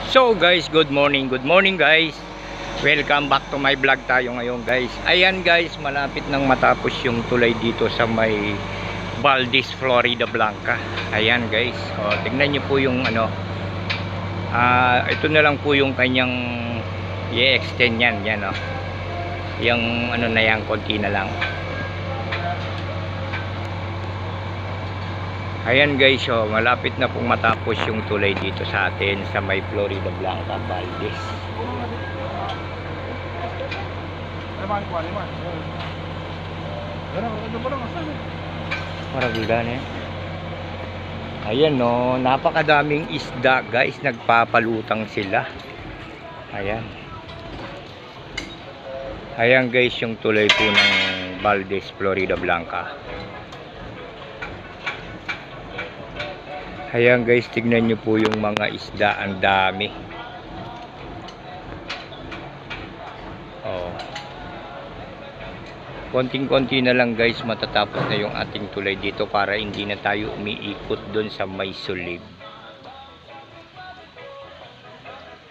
So guys, good morning guys. Welcome back to my vlog tayo ngayon guys. Ayan guys, malapit nang matapos yung tulay dito sa may Valdez, Florida Blanca. Ayan guys, o, tignan nyo po yung ano, ito na lang po yung kanyang i-extend yan, o. Yung ano na yan, konti na lang. Ayan guys, oh, malapit na pong matapos yung tulay dito sa atin sa may Florida Blanca, Valdez. Maragulan eh. Ayan no, napakadaming isda guys, nagpapalutang sila. Ayan. Ayan guys yung tulay po ng Valdez, Florida Blanca. Ayan guys, tignan nyo po yung mga isda, ang dami. Oh. Konting-konti na lang guys, matatapos na yung ating tulay dito para hindi na tayo umiikot doon sa may sulib.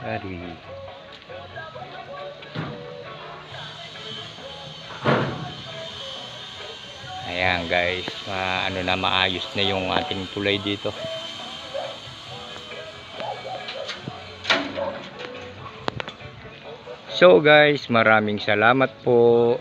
Ari. Ayan guys, ano na, maayos na yung ating tulay dito. So guys, maraming salamat po.